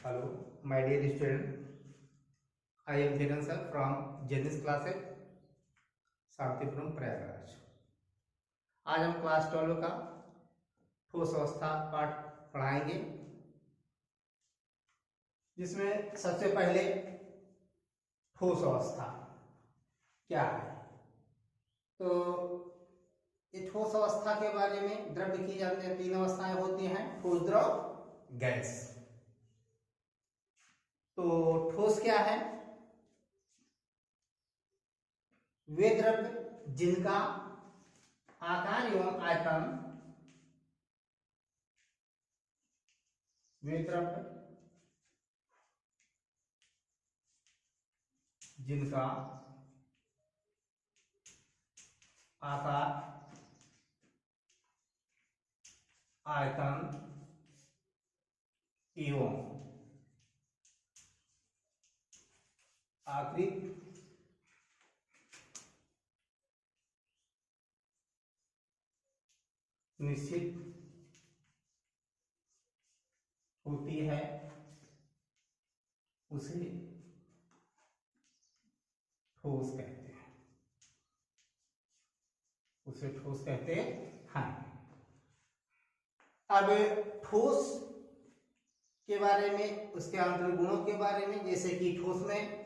Hello, my dear student. I am Jigan sir from Janice class at Shantipuram Prayagraj. आज हम class 12 का ठोस अवस्था पाठ पढ़ाएंगे, जिसमें सबसे पहले ठोस अवस्था क्या है। तो ये ठोस अवस्था के बारे में द्रव्य की जानते हैं, तीन अवस्थाएं होती हैं, ठोस, द्रव, गैस। तो ठोस क्या है? वे द्रव्य जिनका आकार एवं आयतन, वे द्रव्य जिनका आकार, आयतन एवं आकृति निश्चित होती है, उसे ठोस कहते हैं। उसे ठोस कहते हैं। अब ठोस के बारे में, उसके आंतरिक गुणों के बारे में, जैसे कि ठोस में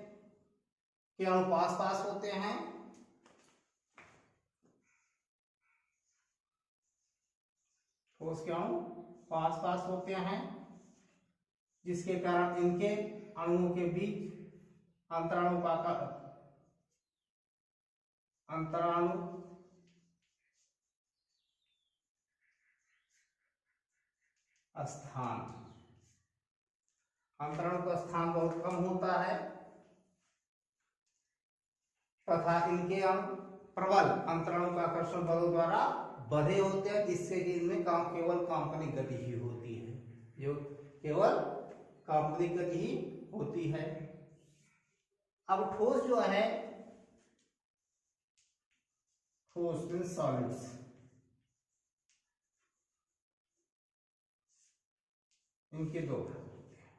के अणु पास पास होते हैं, ठोस के अणु पास पास होते हैं, जिसके कारण इनके अणुओं के बीच अंतराणु स्थान, अंतराणु का स्थान बहुत कम होता है तथा इनके अणु प्रबल अंतराणु का आकर्षण बलों द्वारा बंधे होते हैं, जिससे कि इनमें केवल काल्पनिक गति ही होती है, जो केवल काल्पनिक गति ही होती है। अब ठोस जो है, ठोस मीन सॉलिड्स, इनके दो भाग होते हैं।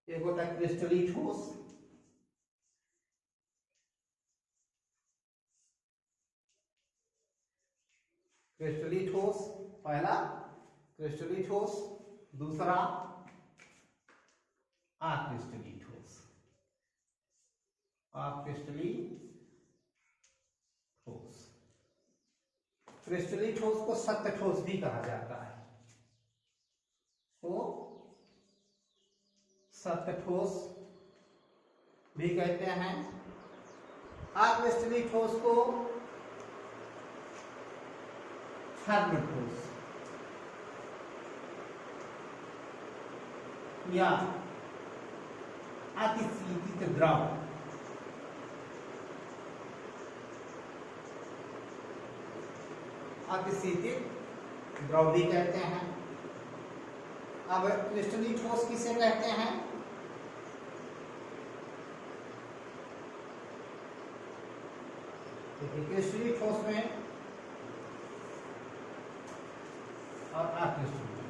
एक होता है क्रिस्टलीय ठोस, क्रिस्टलीय ठोस पहला, क्रिस्टलीय ठोस दूसरा, अक्रिस्टलीय ठोस। अक्रिस्टलीय ठोस, क्रिस्टलीय ठोस को सख्त ठोस भी कहा जाता है, तो सख्त ठोस भी कहते हैं। अक्रिस्टलीय ठोस को छद्म ठोस या अतिशीतित द्रव, अतिशीतित द्रव भी कहते हैं। अब क्रिस्टलीय ठोस किसे कहते हैं? क्रिस्टलीय ठोस में और अक्रिस्टलीय,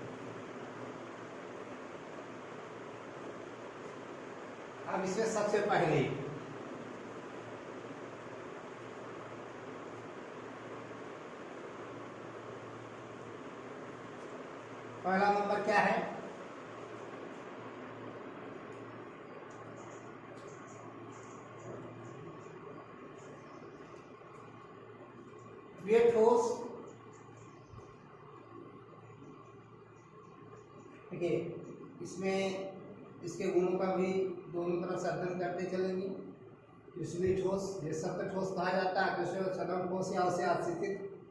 अब इसमें सबसे पहले पहला नंबर क्या है? वे ठोस, देखिए इसमें इसके गुणों का भी दोनों तरफ से अध्ययन करते चलेंगे। क्रिस्टलीय ठोस ये सख्त ठोस कहा जाता है, छद्म ठोस या उसे आश्रित,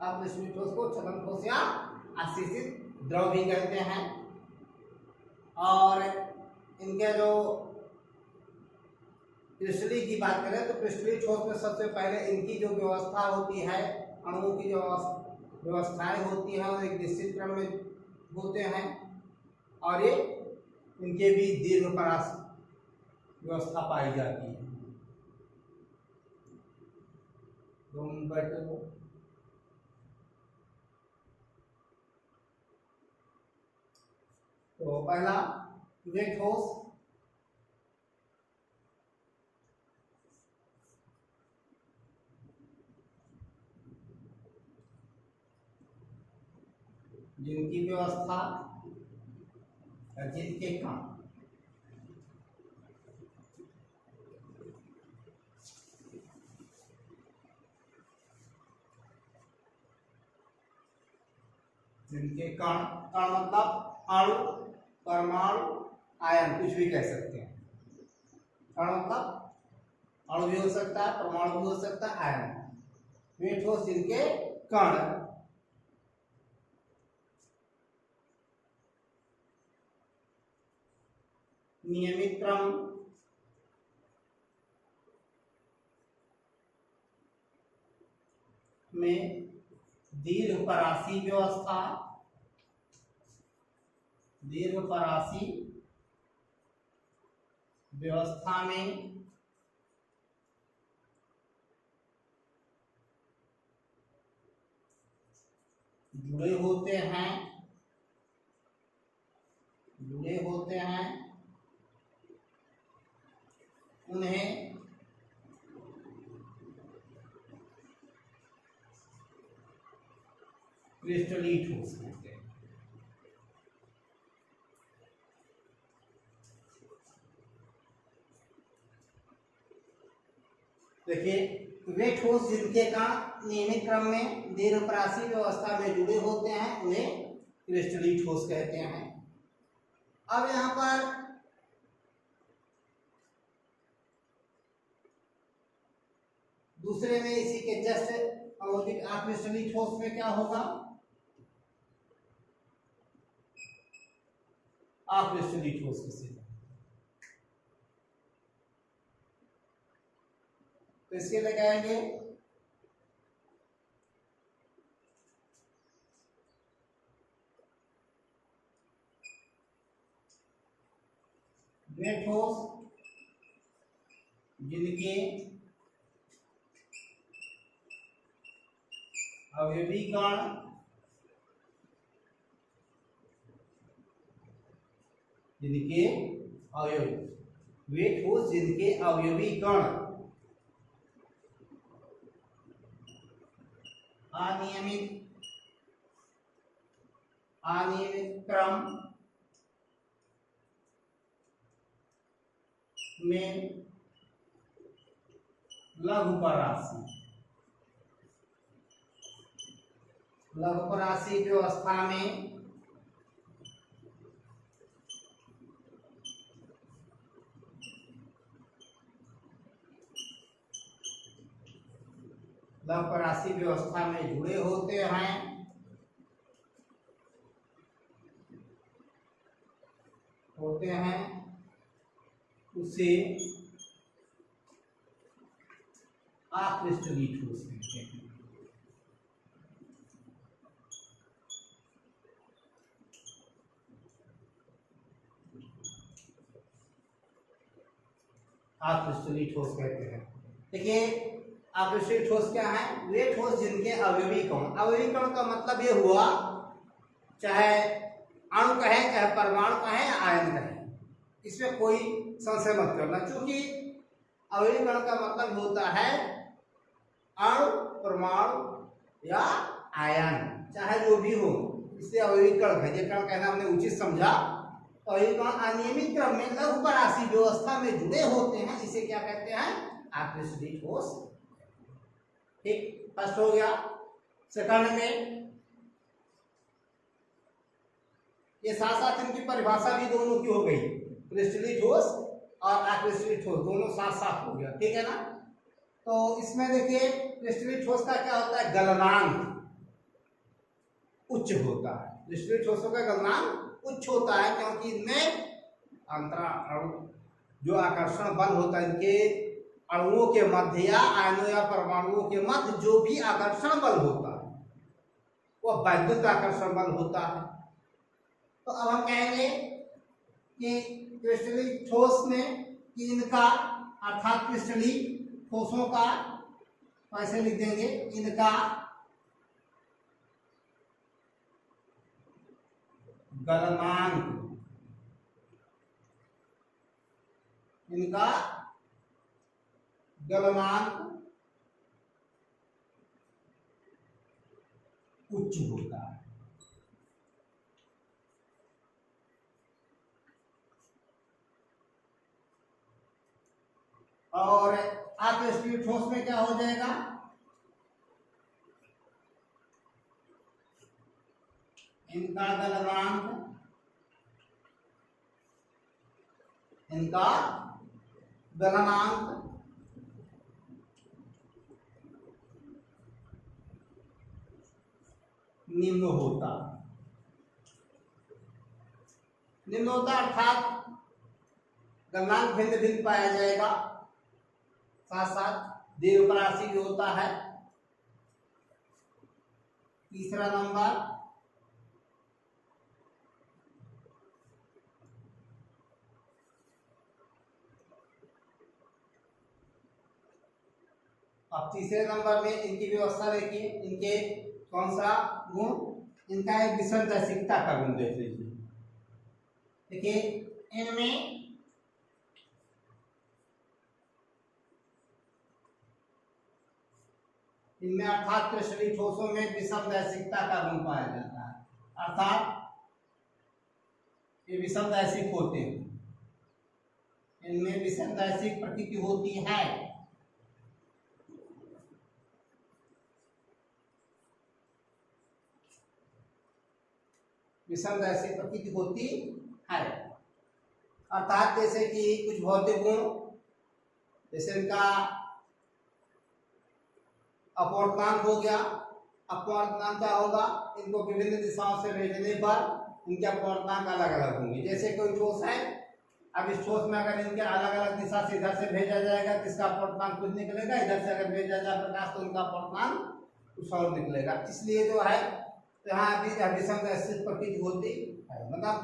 अक्रिस्टलीय ठोस को छद्म ठोस या आश्रित द्रव भी कहते हैं। और इनके जो क्रिस्टलीय की बात करें तो क्रिस्टलीय ठोस में सबसे पहले इनकी जो व्यवस्था होती है, अणुओं की जो व्यवस्थाएं होती हैं, वो एक निश्चित क्रम में होते हैं, और ये इनके भी दीर्घ परास व्यवस्था पाई जाती है। दोनों बैठे हो तो पहला वेट ठोस, जिनकी व्यवस्था या जिनके काम, जिनके कण, कण मतलब अणु, परमाणु, आयन, कुछ भी कह सकते हैं। कण मतलब अणु भी हो सकता है, परमाणु भी हो सकता है, आयन। वे ठोस जिनके कण नियमित क्रम में दीर्घपरासी व्यवस्था, दीर्घपरासी व्यवस्था में जुड़े होते हैं, जुड़े होते हैं, उन्हें क्रिस्टलीय ठोस कहते हैं। देखिए, वे ठोस जिनके कण नियमित क्रम में दीर्घपरासी व्यवस्था में जुड़े होते हैं उन्हें क्रिस्टलीय ठोस कहते हैं। अब यहाँ पर दूसरे में इसी के जस्ट अक्रिस्टलीय ठोस में क्या होगा, अक्रिस्टलीय ठोस किसे, तो इसके लगाएंगे वे ठोस जिनके अवयवी कण जिनके अवयवी, वे ठोस जिनके अवयवी कण अनियमित क्रम में लघुपरासी, लघुपरासी व्यवस्था में लघुपरासी व्यवस्था में जुड़े होते हैं, उसे अक्रिस्टलीय ठोस कहते हैं। अक्रिस्टलीय ठोस कहते हैं। देखिए, अक्रिस्टलीय ठोस क्या है, वे ठोस जिनके अवयवी कण, अवयवी कण का मतलब ये हुआ चाहे अणु कहें, चाहे परमाणु कहें, आयन कहें, इसमें कोई संशय मत करना, क्योंकि अवयवी कण का मतलब होता है अणु, परमाणु या आयन, चाहे जो भी हो, इसलिए अवयवी कण है। ये कण कहना हमने उचित समझा। अवयवी कण अनियमित क्रम में लघुपरासी व्यवस्था में जुड़े होते हैं, इसे क्या कहते हैं, अक्रिस्टलीय ठोस। ठीक, फर्स्ट हो गया। सेकंड में ये साथ साथ इनकी परिभाषा भी दोनों की हो गई, क्रिस्टलीय ठोस और अक्रिस्टलीय ठोस दोनों साथ साथ हो गया, ठीक है ना। तो इसमें देखिए, क्रिस्टलीय ठोस का क्या होता है, गलनांक उच्च होता है। क्रिस्टलीय ठोसों का गलनांक उच्च होता है, क्योंकि इनमें अंतरा अणु जो आकर्षण बल होता है, इनके अणुओं के मध्य या आयनों या परमाणुओं के मध्य जो भी आकर्षण बल होता है वह वैद्युत आकर्षण बल होता है। तो अब हम कहेंगे कि क्रिस्टलीय ठोस में कि इनका, अर्थात क्रिस्टलीय ठोसों का, ऐसे लिख देंगे, इनका गलनांक इनका गलनांक उच्च होता है। और अत्यष्टि ठोस में क्या हो जाएगा, इनका गलनांक निम्न होता अर्थात गलनांक भिन्न भिन्न पाया जाएगा, साथ साथ दीर्घपरासी भी होता है। तीसरा नंबर अब तीसरे नंबर में इनकी व्यवस्था देखिए, इनके कौन सा गुण, इनका एक विसंदैशिकता का गुण देख लीजिए। देखिए इनमें अर्थात कृष्णीय ठोसों में विसंदैशिकता का गुण पाया जाता है, अर्थात ये विसंदैशिक होते हैं, इनमें विसंदैशिक प्रकृति होती है। विसंदैशिक प्रकृति होती है अर्थात जैसे कि कुछ भौतिक गुण, जैसे इनका अपवर्तनांक हो गया। अपवर्तनांक क्या होगा, इनको विभिन्न दिशाओं से भेजने पर इनके अपवर्तनांक अलग अलग होंगे। जैसे कोई ठोस है, अब इस ठोस में अगर इनके अलग अलग दिशा से इधर से भेजा जाएगा तो इसका अपवर्तनांक कुछ निकलेगा, इधर से अगर भेजा जाए प्रकाश तो उनका अपवर्तनांक कुछ और निकलेगा। इसलिए जो है तो यहाँ भी विसंदैशिक प्रकृति होती है। मतलब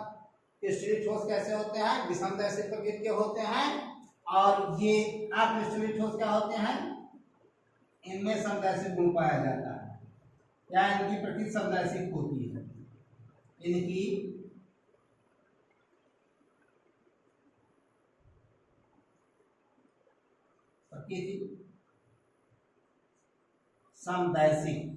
क्रिस्टलीय ठोस कैसे होते हैं, विसंदैशिक प्रकृति के होते हैं, और ये अक्रिस्टलीय ठोस क्या होते हैं, इनमें संदैशिक गुण पाया जाता है, या इनकी प्रकृति संदैशिक होती है। इनकी प्रकृति संदैशिक,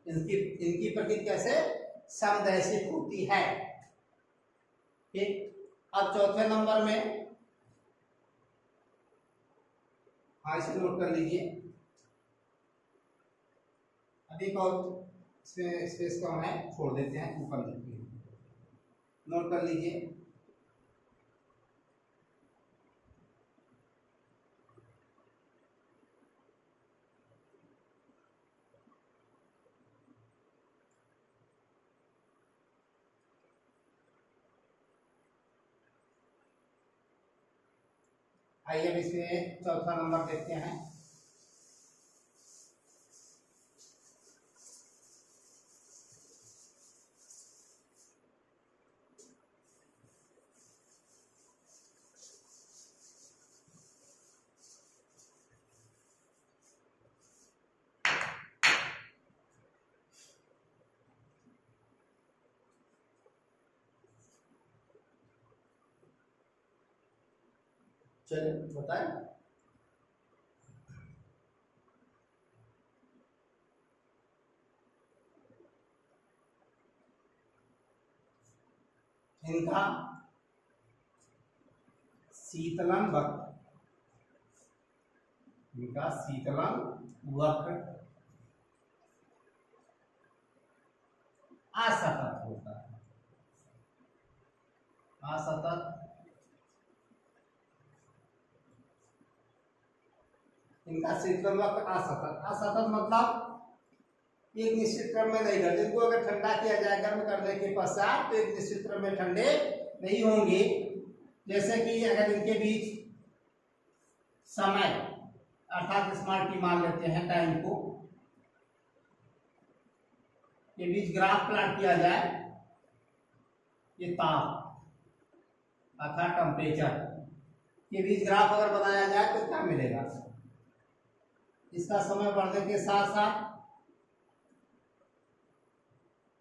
इनकी प्रकृति कैसे समदैशिक होती है। ठीक, अब चौथे नंबर में, हाँ इसे नोट कर लीजिए। अभी और इसमें स्पेस कम है, छोड़ देते हैं, ऊपर लिखते हैं, नोट कर लीजिए। आइए अब इसमें चौथा नंबर देखते हैं। चलिए बताएं। इनका शीतलन वक्र, इनका शीतलन वक्र असतत होता है, असतत। इनका शीतलन वक्र असतत, असतत मतलब एक निश्चित क्रम में नहीं घटते। इनको अगर ठंडा किया जाए गर्म करने के पश्चात तो एक निश्चित क्रम में ठंडे नहीं होंगे। जैसे कि अगर इनके बीच समय अर्थात स्मार्ट टी मान लेते हैं, टाइम को, के बीच ग्राफ प्लॉट किया जाए, ये ताप अर्थात टेम्परेचर के बीच ग्राफ अगर बनाया जाए तो क्या मिलेगा, इसका समय बढ़ने के साथ साथ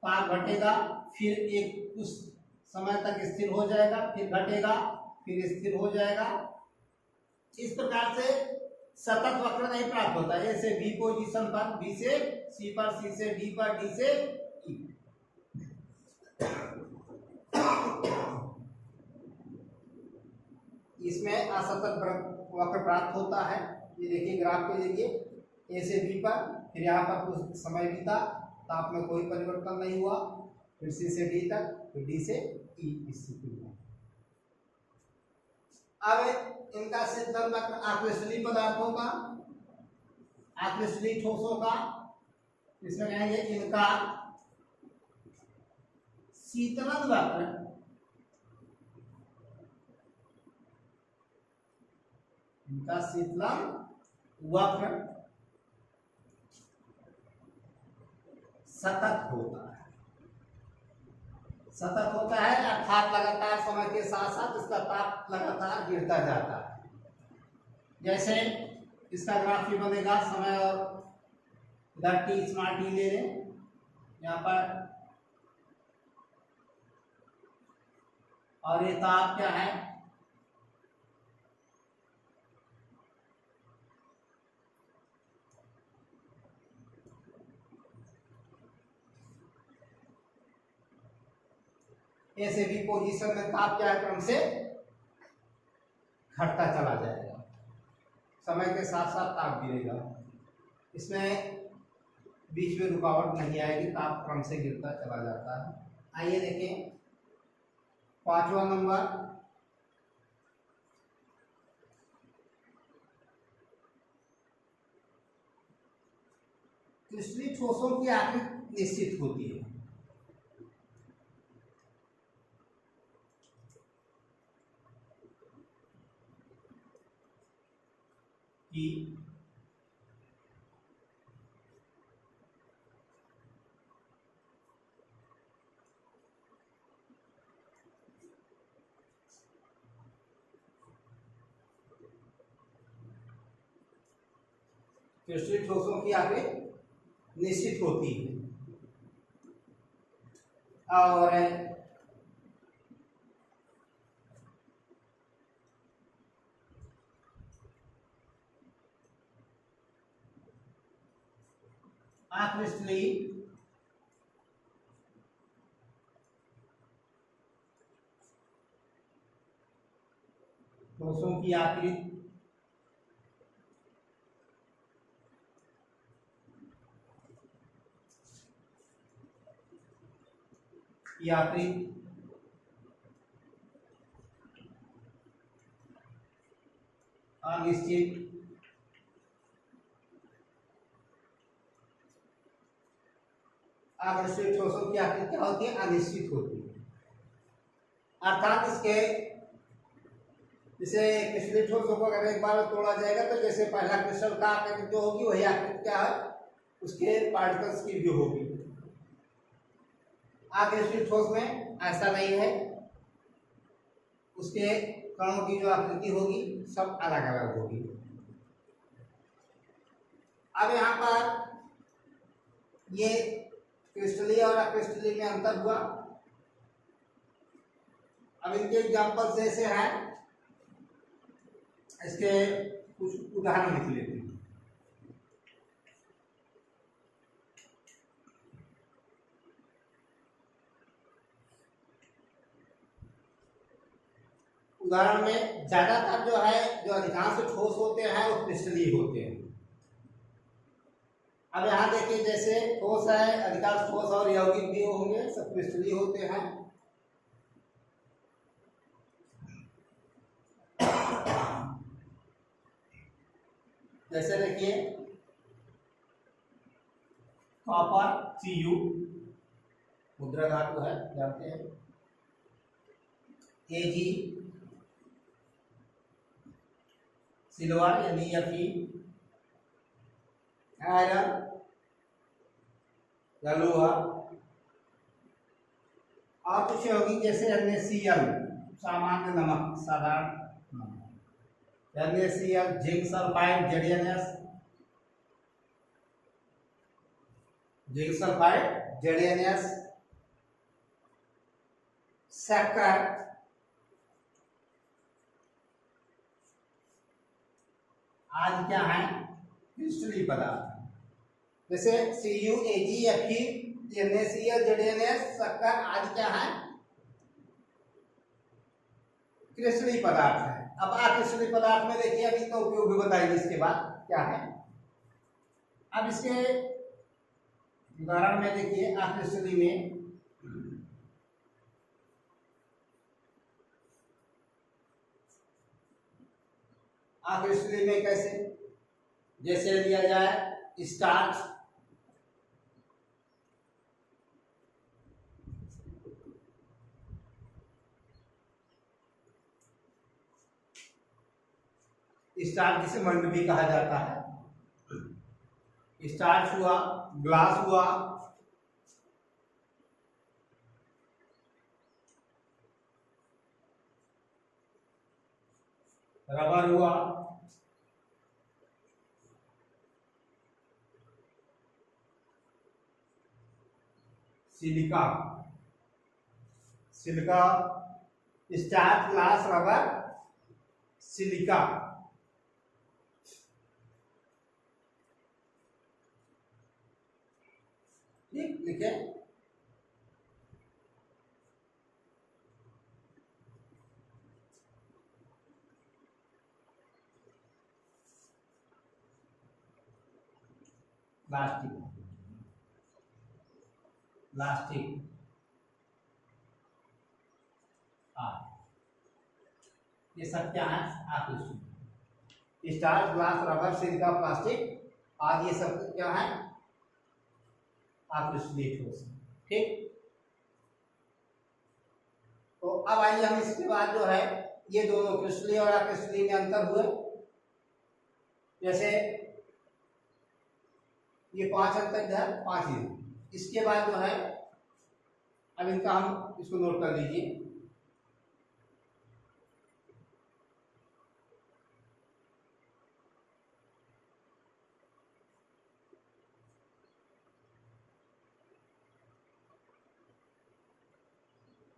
ताप घटेगा, फिर एक कुछ समय तक स्थिर हो जाएगा, फिर घटेगा, फिर स्थिर हो जाएगा। इस प्रकार से सतत वक्र नहीं प्राप्त होता। ऐसे बी पोजीशन पर, बी से सी पर, सी से डी पर, डी से ई। इसमें असतत वक्र प्राप्त होता है। ये देखिए ग्राफ के जरिए, ए से बी पर, फिर यहाँ पर कुछ समय बीता, ताप में कोई परिवर्तन नहीं हुआ, फिर सी से डी तक, फिर डी से ई स्थिति में। अब इनका शीतल वक्र आकृष्टलीय पदार्थों का, आकृष्टलीय ठोसों का, इसमें कहेंगे इनका शीतलन वक्र, इनका शीतलन वक्र सतत होता है। सतत होता है अर्थात लगातार समय के साथ साथ इसका ताप लगातार गिरता जाता है। जैसे इसका ग्राफ भी बनेगा, समय और इधर टी स्मॉल टी ले लें, यहाँ पर, और ये ताप क्या है, ऐसे भी पोजीशन में ताप क्या है, क्रम से घटता चला जाएगा, समय के साथ साथ ताप गिरेगा। इसमें बीच में रुकावट नहीं आएगी, ताप क्रम से गिरता चला जाता है। आइए देखें 5वां नंबर, क्रिस्टलीय ठोसों की आकृति निश्चित होती है। कि क्रिस्टलीय ठोसों की आकृति निश्चित होती है। और अक्रिस्टलीय ठोसों की आकृति अनिश्चित अक्रिस्टलीय ठोसों की आकृति क्या होती है, अनिश्चित होती है। अर्थात इसके जैसे क्रिस्टलीय ठोसों को अगर एक बार तोड़ा जाएगा तो जैसे पहला क्रिस्टल का आकृति जो होगी वही आकृति क्या है, उसके पार्टिकल्स की जो होगी। अक्रिस्टलीय ठोस में ऐसा नहीं है, उसके कणों की जो आकृति होगी सब अलग अलग होगी। अब यहाँ पर ये क्रिस्टलीय और अक्रिस्टलीय में अंतर हुआ। अब इनके एग्जाम्पल जैसे हैं, इसके कुछ उदाहरण लिख लेते हैं। उदाहरण में ज्यादातर जो है, जो अधिकांश ठोस होते हैं वो क्रिस्टलीय होते हैं। अब यहाँ देखिए जैसे ठोस है, अधिकांश ठोस और यौगिक भी होंगे, सब क्रिस्टलीय होते हैं। जैसे देखिए कॉपर Cu मुद्रा धातु है, जानते हैं। Ag सिल्वर यानी Fe, आयरन लोहा, और कुछ यौगिक जैसे NaCl सामान्य नमक, साधारण NaCl, zinc sulphide ZnS, zinc sulphide ZnS, शक्कर आज क्या है, क्रिस्टलीय पदार्थ। जैसे CuAgFeNaCl ZnS शक्कर आज क्या है, क्रिस्टलीय पदार्थ है। अब अक्रिस्टलीय पदार्थ में देखिए अब इसका उपयोग भी बताएंगे इसके बाद क्या है। अब इसके उदाहरण में देखिए अक्रिस्टलीय में अक्रिस्टलीय में कैसे, जैसे लिया जाए स्टार्च, स्टार्च जिसे मंड भी कहा जाता है, स्टार्च हुआ, ग्लास हुआ, रबर हुआ, silica, silica, starch, glass, rubber, silica. ठीक लिखे। प्लास्टिक, प्लास्टिक, ये सब क्या है, अक्रिस्टलीय। Starch, glass, rubber, silica, plastic आदि ये सब क्या है, अक्रिस्टलीय ठोस। ठीक, तो अब आइए हम इसके बाद जो है ये दोनों क्रिस्टलीय और अक्रिस्टलीय में अंतर हुए। जैसे ये 5 अंतर है, 5 ही। इसके बाद जो है अब इनका हम इसको नोट कर लीजिए।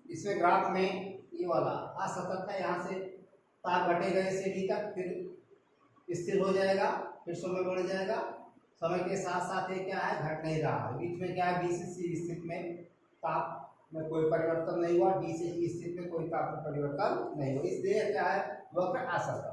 इसमें ग्राफ में ये वाला असतत है, यहाँ से तार घटेगा से डी तक, फिर स्थिर हो जाएगा, फिर समय बढ़ जाएगा। समय के साथ साथ ये क्या है, घट नहीं रहा है। बीच में क्या है, बी से सी स्थिति में ताप में कोई परिवर्तन नहीं हुआ, डी से ई स्थिति में कोई ताप में परिवर्तन नहीं हुआ, इसलिए क्या है, वक्र असतत है।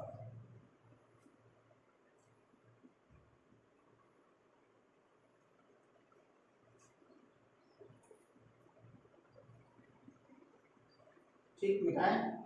ठीक, मिटाएं।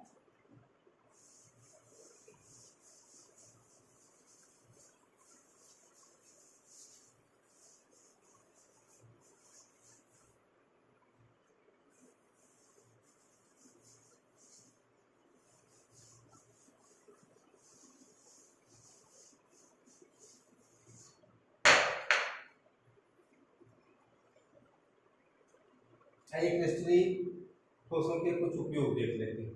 एक क्रिस्टलीय ठोसों के कुछ उपयोग देख लेते हैं।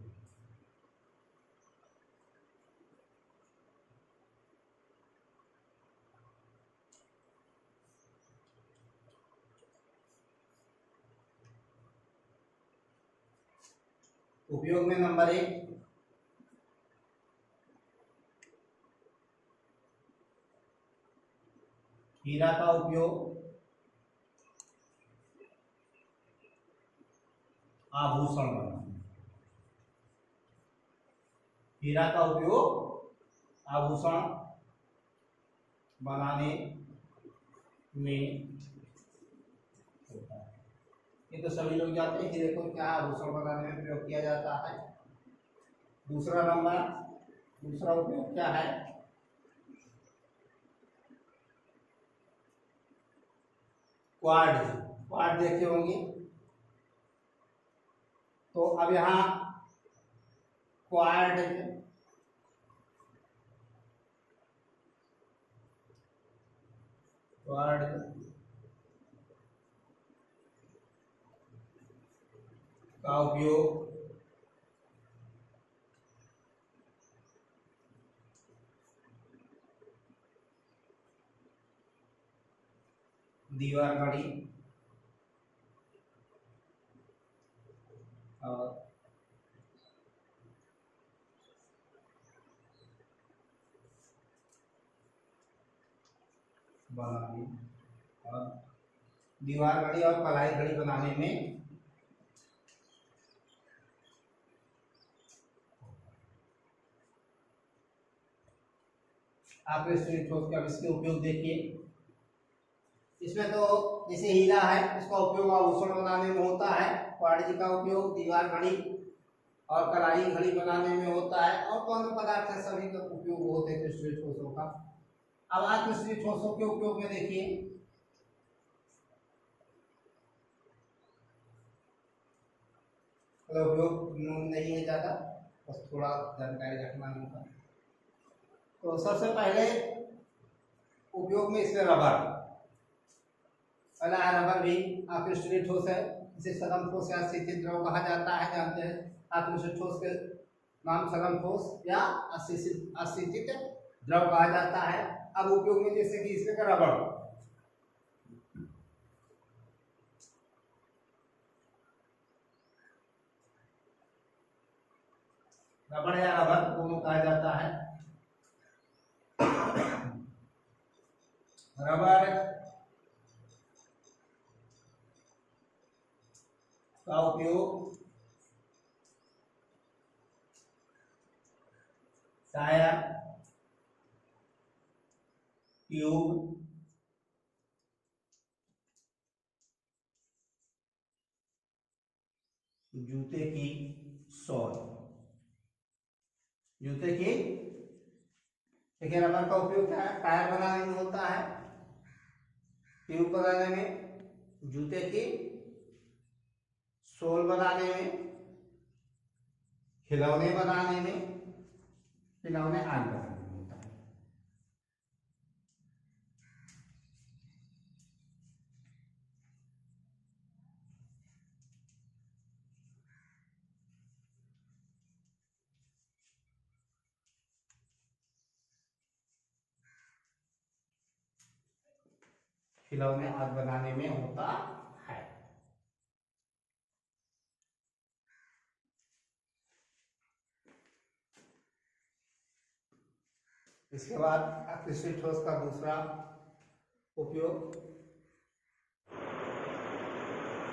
उपयोग में नंबर 1, हीरा का उपयोग आभूषण बनाने, हीरा का उपयोग आभूषण बनाने में होता है। ये तो सभी लोग जानते हैं, हीरे को क्या आभूषण बनाने में प्रयोग किया जाता है। दूसरा नंबर, दूसरा उपयोग क्या है, क्वार्ट्ज, क्वार्ट्ज देखे होंगे। तो अब यहाँ क्वार्ट्ज का उपयोग दीवार घड़ी और बनाने और दीवार घड़ी और कलाई घड़ी बनाने में आप स्टील ठोस का इसके उपयोग देखिए। इसमें तो जैसे हीरा है, इसका उपयोग आभूषण बनाने में होता है, क्वार्ट्ज का उपयोग दीवार घड़ी और कलाई घड़ी बनाने में होता है, और कौन पदार्थ है सभी का उपयोग होते हैं क्रिस्टलीय ठोसों का। अब आज क्रिस्टलीय ठोसों के उपयोग में देखिए, उपयोग नहीं है ज्यादा, बस थोड़ा जानकारी रखना होगा। तो सबसे पहले उपयोग में इसमें रबर, पहला रबर भी क्रिस्टलीय ठोस है, इसे सघन ठोस या अस्थितित द्रव कहा जाता है, जानते हैं आप क्रिस्टलीय ठोस के नाम सघन ठोस या अस्थितित द्रव कहा जाता है। अब उपयोग में जैसे कि इसमें रबर, रबर या रबर दोनों कहा जाता है। रबर का उपयोग टायर, ट्यूब, जूते की सोल, जूते की, देखिए रबर का उपयोग टायर बनाने में होता है, ट्यूब बनाने में, जूते की सोल बनाने में, खिलौने बनाने में, खिलौने आदि बनाने में होता है। खिलौने आदि बनाने में होता है। इसके बाद क्रिस्टलीय ठोस का दूसरा उपयोग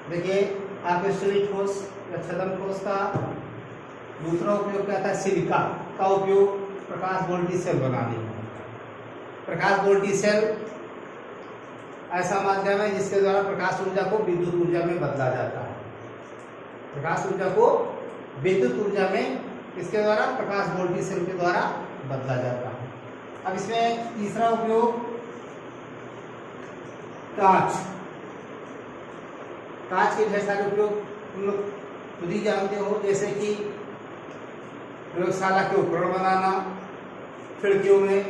देखिए, क्रिस्टलीय ठोस या छद्म ठोस का दूसरा उपयोग क्या था, सिलिका का उपयोग प्रकाश वोल्टी सेल बनाने में। प्रकाश वोल्टी सेल ऐसा माध्यम है जिसके द्वारा प्रकाश ऊर्जा को विद्युत ऊर्जा में बदला जाता है। प्रकाश ऊर्जा को विद्युत ऊर्जा में इसके द्वारा प्रकाश वोल्टी सेल के द्वारा बदला जाता है। अब इसमें तीसरा उपयोग कांच, कांच के ढेर सारे उपयोग तुम लोग खुद ही जानते हो, जैसे कि प्रयोगशाला के उपकरण बनाना, खिड़कियों में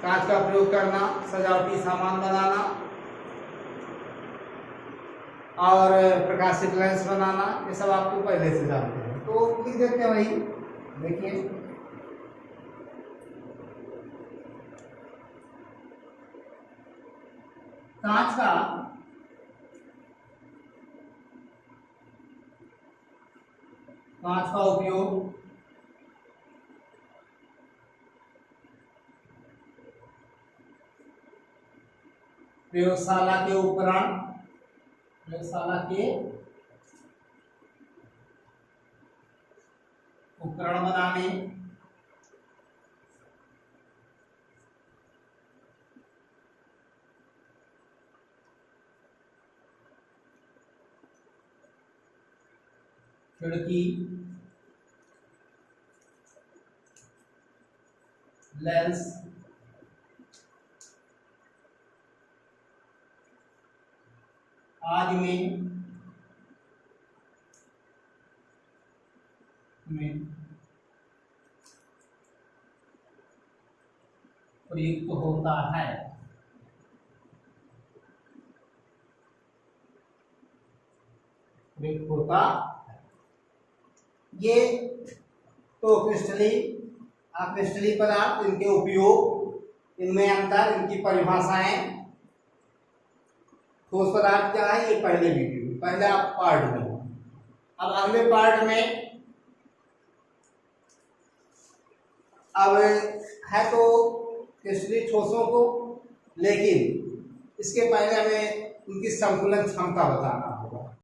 कांच का प्रयोग करना, सजावटी सामान बनाना और प्रकाशित लेंस बनाना, ये सब आपको पहले से जानते हैं। तो लिख देते हैं वही, देखिए कांच का उपयोग प्रयोगशाला के उपकरण, प्रयोगशाला के उपकरण बनाने, खिड़की, लेंस आदि में प्रयुक्त होता है। प्रयुक्त होता है। ये तो क्रिस्टलीय पदार्थ, इनके उपयोग, इनमें अंतर, इनकी परिभाषाएं। ठोस पदार्थ क्या है, ये पहले वीडियो में, पहले पार्ट में। अब अगले पार्ट में अब है तो क्रिस्टलीय ठोसों को लेकिन इसके पहले हमें उनकी संकुलन क्षमता बताना